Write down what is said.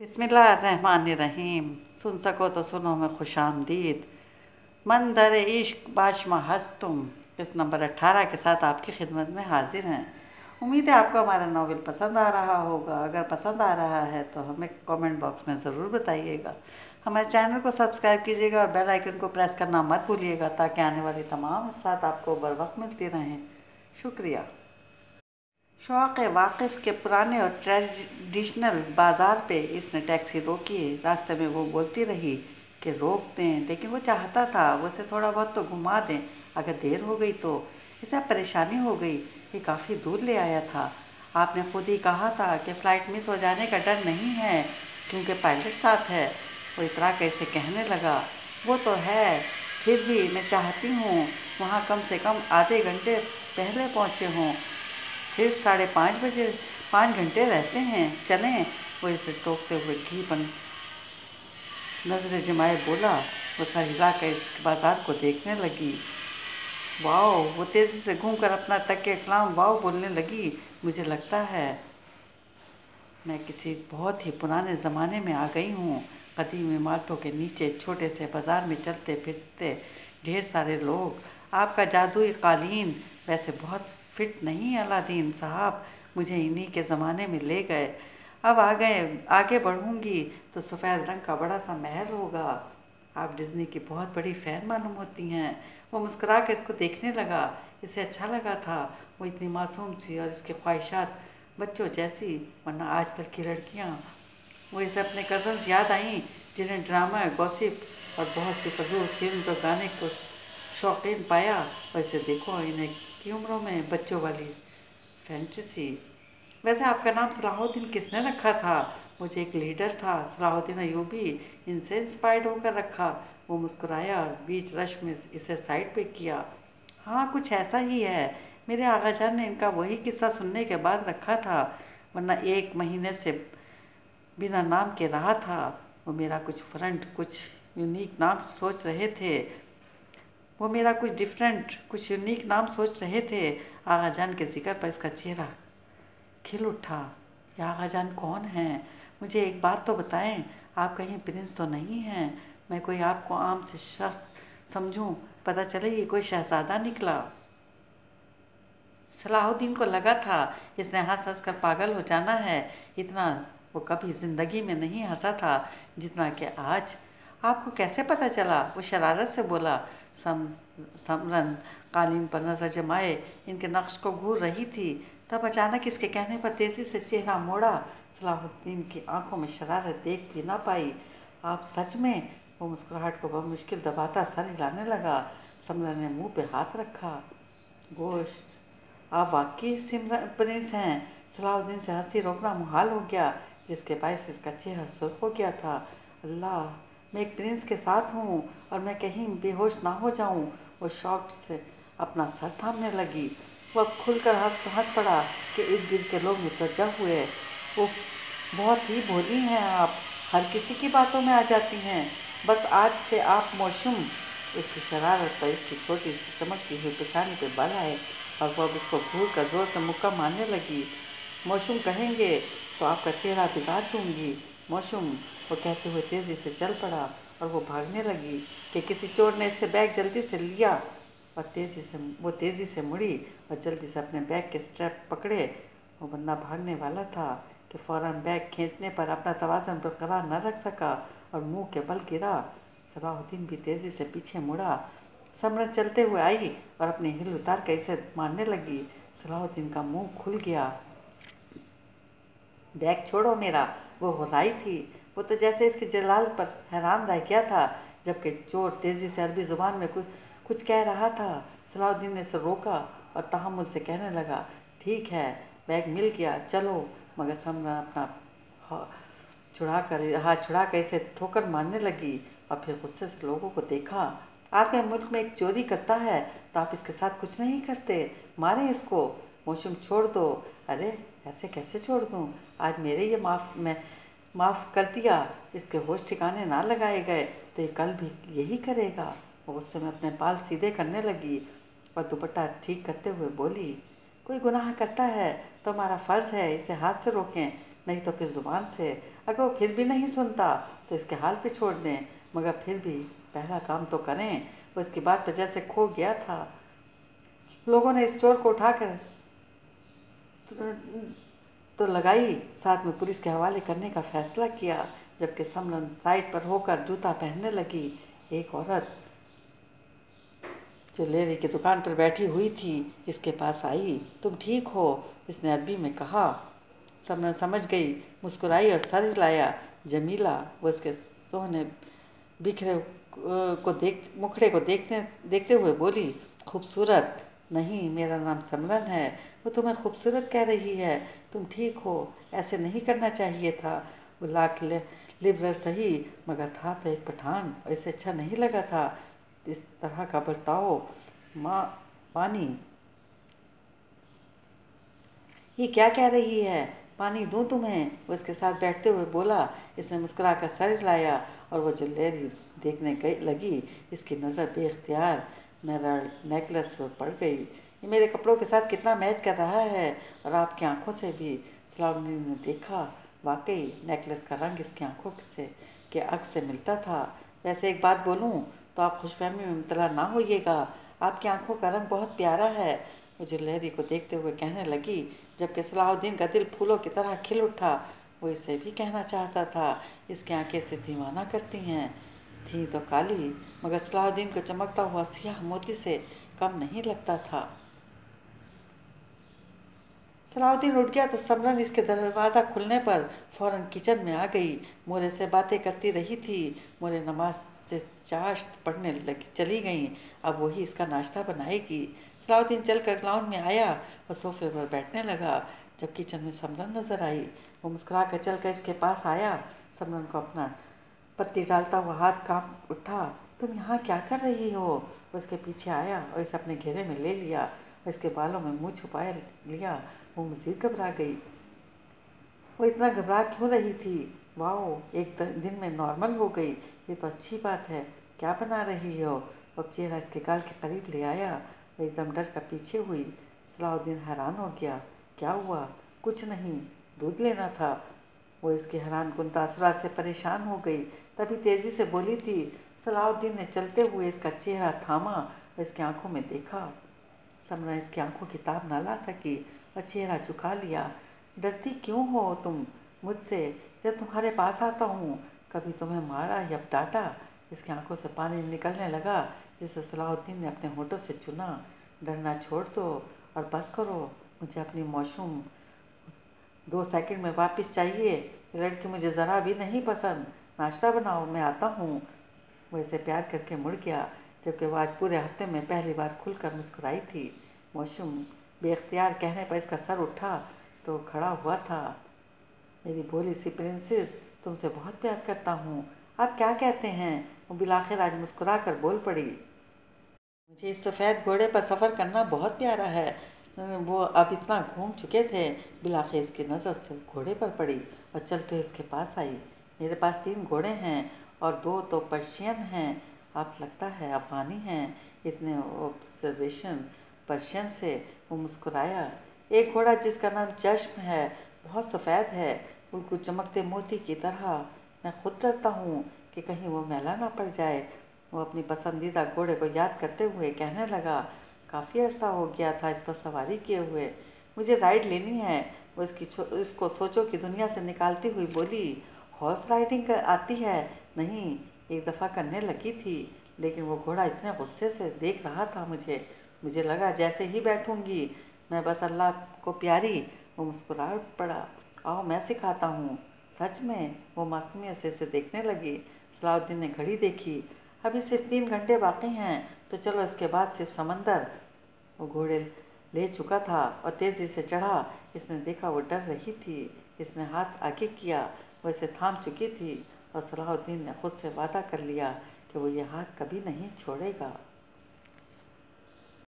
बिस्मिल्लाहिर्रहमानिर्रहीम। सुन सको तो सुनो में खुश आमदीद। मन दर इश्क बाशमा हंस तुम इस नंबर 18 के साथ आपकी खिदमत में हाजिर हैं। उम्मीद है आपको हमारा नावल पसंद आ रहा होगा। अगर पसंद आ रहा है तो हमें कमेंट बॉक्स में ज़रूर बताइएगा। हमारे चैनल को सब्सक्राइब कीजिएगा और बेल आइकन को प्रेस करना मत भूलिएगा ताकि आने वाली तमाम साथ आपको बर वक्त मिलती रहें। शुक्रिया। शौक़ वाक़िफ़ के पुराने और ट्रेडिशनल बाज़ार पे इसने टैक्सी रोकी। रास्ते में वो बोलती रही कि रोक दें, लेकिन वो चाहता था वो उसे थोड़ा बहुत तो घुमा दें। अगर देर हो गई तो इसे परेशानी हो गई। ये काफ़ी दूर ले आया था। आपने खुद ही कहा था कि फ़्लाइट मिस हो जाने का डर नहीं है क्योंकि पायलट साथ है। वो इतरा कैसे कहने लगा। वो तो है, फिर भी मैं चाहती हूँ वहाँ कम से कम आधे घंटे पहले पहुँचे हों। सिर्फ 5:30 बजे 5 घंटे रहते हैं, चलें। वो इसे टोकते हुए घी पर नज़रें जमाए बोला। वो सर हिला कर इस बाज़ार को देखने लगी। वाओ। वो तेज़ी से घूम कर अपना तकिया कलाम वाओ बोलने लगी। मुझे लगता है मैं किसी बहुत ही पुराने ज़माने में आ गई हूँ। कदीम इमारतों के नीचे छोटे से बाज़ार में चलते फिरते ढेर सारे लोग। आपका जादुई कालीन वैसे बहुत फिट नहीं अलादीन साहब। मुझे इन्हीं के ज़माने में ले गए। अब आगे बढ़ूँगी तो सफ़ेद रंग का बड़ा सा महल होगा। आप डिज़्नी की बहुत बड़ी फ़ैन मालूम होती हैं। वो मुस्कुरा के इसको देखने लगा। इसे अच्छा लगा था। वो इतनी मासूम सी और इसकी ख्वाहिशात बच्चों जैसी, वरना आजकल की लड़कियाँ। वो इसे अपने कज़न्स याद आईं जिन्हें ड्रामा, गॉसिप और बहुत सी फजूल फिल्म्स और गाने को शौकीन पाया। और इसे देखो, इन्हें की उम्रों में बच्चों वाली फैंटेसी। वैसे आपका नाम सलाहुद्दीन किसने रखा था? मुझे एक लीडर था सलाहुद्दीन अयूबी, इनसे इंस्पायर्ड होकर रखा। वो मुस्कुराया और बीच रश में इसे साइड पे किया। हाँ, कुछ ऐसा ही है। मेरे आगा जान ने इनका वही किस्सा सुनने के बाद रखा था, वरना 1 महीने से बिना नाम के रहा था। वो मेरा कुछ फ्रंट, कुछ यूनिक नाम सोच रहे थे। वो मेरा कुछ डिफरेंट, कुछ यूनिक नाम सोच रहे थे। आगा जान के जिक्र पर इसका चेहरा खिल उठा। ये आगा जान कौन हैं? मुझे एक बात तो बताएं, आप कहीं प्रिंस तो नहीं हैं? मैं कोई आपको आम से शख्स समझूं, पता चले ये कोई शहजादा निकला। सलाहुद्दीन को लगा था इसने हंस हंस कर पागल हो जाना है। इतना वो कभी ज़िंदगी में नहीं हंसा था जितना कि आज। आपको कैसे पता चला? वो शरारत से बोला। समरन कालीन पर नज़र जमाए इनके नक्श को घूर रही थी। तब अचानक इसके कहने पर तेज़ी से चेहरा मोड़ा। सलाहुद्दीन की आंखों में शरारत देख भी ना पाई। आप सच में? वो मुस्कुराहट को बमुश्किल दबाता सर हिलाने लगा। समरन ने मुंह पे हाथ रखा। गोश्त, आप वाकई सिमरन प्रिंस हैं। सलाहुद्दीन से हंसी रोकना मुहाल हो गया, जिसके बायस इसका चेहरा सुर्ख हो गया था। अल्लाह, मैं एक प्रिंस के साथ हूँ और मैं कहीं बेहोश ना हो जाऊँ। वो शॉक्ड से अपना सर थामने लगी। वो अब खुलकर हंस पड़ा कि इर्द गिर्द के लोग मुतवज्जा हुए। वो बहुत ही भोली हैं आप, हर किसी की बातों में आ जाती हैं। बस आज से आप मौसम। इसकी शरारत पर इसकी छोटी सी चमकती हुई पेशानी पे बल आए और वो अब इसको घूर कर जोर से मुक्का मारने लगी। मौसम कहेंगे तो आपका चेहरा बिगाड़ दूंगी। मौसम, वो कहते हुए तेज़ी से चल पड़ा और वो भागने लगी कि किसी चोर ने इससे बैग जल्दी से लिया और तेज़ी से मुड़ी और जल्दी से अपने बैग के स्ट्रैप पकड़े। वो बंदा भागने वाला था कि फ़ौरन बैग खींचने पर अपना तवाज़ुन बरकरार न रख सका और मुंह के बल गिरा। सलाहुद्दीन भी तेज़ी से पीछे मुड़ा। समरन चलते हुए आई और अपनी हिल उतार कर इसे मारने लगी। सलाहुद्दीन का मुंह खुल गया। बैग छोड़ो मेरा। वो घुराई थी। वो तो जैसे इसके जलाल पर हैरान रह गया था, जबकि चोर तेज़ी से अरबी ज़ुबान में कुछ कह रहा था। सलाहुद्दीन ने इसे रोका और तहम्मुल से कहने लगा, ठीक है, बैग मिल गया, चलो। मगर समरन अपना हाथ छुड़ा कर इसे ठोकर मारने लगी और फिर गुस्से से लोगों को देखा। आपके मुल्क में एक चोरी करता है तो आप इसके साथ कुछ नहीं करते? मारें इसको। मौसम छोड़ दो। अरे, ऐसे कैसे छोड़ दूँ? आज मेरे ये माफ़ कर दिया, इसके होश ठिकाने ना लगाए गए तो ये कल भी यही करेगा। वो गुस्से में अपने बाल सीधे करने लगी और दुपट्टा ठीक करते हुए बोली, कोई गुनाह करता है तो हमारा फ़र्ज़ है इसे हाथ से रोकें। नहीं तो फिर ज़ुबान से। अगर वो फिर भी नहीं सुनता तो इसके हाल पे छोड़ दें, मगर फिर भी पहला काम तो करें। वो इसकी बात पर जैसे खो गया था। लोगों ने इस चोर को उठाकर तो लगाई, साथ में पुलिस के हवाले करने का फैसला किया। जबकि समरन साइड पर होकर जूता पहनने लगी। एक औरत जो लेरी की दुकान पर बैठी हुई थी इसके पास आई। तुम ठीक हो? इसने अरबी में कहा। समरन समझ गई, मुस्कुराई और सर हिलाया। जमीला, वो इसके सोहने बिखरे मुखड़े को देखते हुए बोली, खूबसूरत? नहीं, मेरा नाम समरन है। वो तुम्हें खूबसूरत कह रही है। तुम ठीक हो? ऐसे नहीं करना चाहिए था। वो लाख लिबरल सही, मगर था तो एक पठान, और इसे अच्छा नहीं लगा था इस तरह का बर्ताव। माँ पानी, ये क्या कह रही है? पानी दूं तुम्हें? वो इसके साथ बैठते हुए बोला। इसने मुस्कुराकर सर हिलाया और वो जो लेरी देखने लगी, इसकी नज़र बेख्तियार मेरा नेकलेस पर पड़ गई। ये मेरे कपड़ों के साथ कितना मैच कर रहा है, और आपकी आंखों से भी। सलाउद्दीन ने देखा, वाकई नेकलेस का रंग इसकी आंखों से के अक्स से मिलता था। वैसे एक बात बोलूं तो आप खुशफहमी में मुब्तला ना होइएगा, आपकी आंखों का रंग बहुत प्यारा है, मुझे लहरी को देखते हुए कहने लगी। जबकि सलाहुद्दीन का दिल फूलों की तरह खिल उठा। वो इसे भी कहना चाहता था, इसकी आंखें से दीवाना करती हैं। थी तो काली, मगर सलाहुद्दीन को चमकता हुआ सियाह मोती से कम नहीं लगता था। सलाहुद्दीन उठ गया तो समरन इसके दरवाज़ा खुलने पर फ़ौरन किचन में आ गई। मोरे से बातें करती रही थी। मोरे नमाज से चाश्त पढ़ने चली गई। अब वही इसका नाश्ता बनाएगी। सलाहुद्दीन चलकर ग्राउंड में आया और सोफे पर बैठने लगा। जब किचन में समरन नजर आई, वो मुस्कुरा कर चल कर इसके पास आया। समरन को अपना पत्ती डालता हुआ हाथ कांप उठा। तुम यहाँ क्या कर रही हो? वो उसके पीछे आया और इसे अपने घेरे में ले लिया और इसके बालों में मुँह छुपाए लिया। वो मज़ीद घबरा गई। वो इतना घबरा क्यों रही थी? वाह, एक दिन में नॉर्मल हो गई, ये तो अच्छी बात है। क्या बना रही हो? अब चेहरा इसके गाल के करीब ले आया। वो एकदम डर कर पीछे हुई। सलाहुद्दीन हैरान हो गया। क्या हुआ? कुछ नहीं, दूध लेना था। वो इसके हैरान कुन तासुरात से परेशान हो गई, तभी तेज़ी से बोली थी। सलाहुद्दीन ने चलते हुए इसका चेहरा थामा और इसकी आंखों में देखा। समरा इसकी आंखों की ताब न ला सकी और चेहरा झुका लिया। डरती क्यों हो तुम मुझसे? जब तुम्हारे पास आता हूँ, कभी तुम्हें मारा या डांटा? इसकी आंखों से पानी निकलने लगा, जिसे सलाहुद्दीन ने अपने होठों से चुना। डरना छोड़ दो और बस करो। मुझे अपनी मौसूम 2 सेकंड में वापस चाहिए। लड़की मुझे ज़रा भी नहीं पसंद। नाश्ता बनाओ, मैं आता हूँ। वो इसे प्यार करके मुड़ गया, जबकि वो आज पूरे हफ्ते में पहली बार खुलकर मुस्कुराई थी। मौसम बेख्तियार कहने पर इसका सर उठा तो खड़ा हुआ था। मेरी भोली सी प्रिंसेस, तुमसे बहुत प्यार करता हूँ। आप क्या कहते हैं? वो बिलाखिर आज मुस्कुरा कर बोल पड़ी। मुझे इस सफ़ेद घोड़े पर सफ़र करना बहुत प्यारा है। वो अब इतना घूम चुके थे, बिलाखिर इसकी नज़र से घोड़े पर पड़ी और चलते हुए उसके पास आई। मेरे पास 3 घोड़े हैं और 2 तो पर्शियन हैं। आप लगता है अफ़गानी हैं। इतने ऑब्जर्वेशन पर्शियन से वो मुस्कुराया। एक घोड़ा जिसका नाम चश्म है, बहुत सफ़ेद है, बिल्कुल चमकते मोती की तरह। मैं खुद डरता हूँ कि कहीं वो मैला ना पड़ जाए। वो अपनी पसंदीदा घोड़े को याद करते हुए कहने लगा, काफ़ी अरसा हो गया था इस पर सवारी किए हुए, मुझे राइड लेनी है। वो इसको सोचों की दुनिया से निकालती हुई बोली, हॉर्स राइडिंग आती है? नहीं, एक दफ़ा करने लगी थी, लेकिन वो घोड़ा इतने गुस्से से देख रहा था मुझे लगा जैसे ही बैठूंगी मैं बस अल्लाह को प्यारी। वो मुस्कुरा पड़ा। आओ मैं सिखाता हूँ। सच में? वो मासूमियत से इसे देखने लगी। सलाहुद्दीन ने घड़ी देखी। अभी सिर्फ 3 घंटे बाकी हैं, तो चलो इसके बाद सिर्फ समंदर। वो घोड़े ले चुका था और तेज़ी से चढ़ा। इसने देखा वो डर रही थी। इसने हाथ आगे किया। वो इसे थाम चुकी थी और सलाहुद्दीन ने खुद से वादा कर लिया कि वो ये हाथ कभी नहीं छोड़ेगा।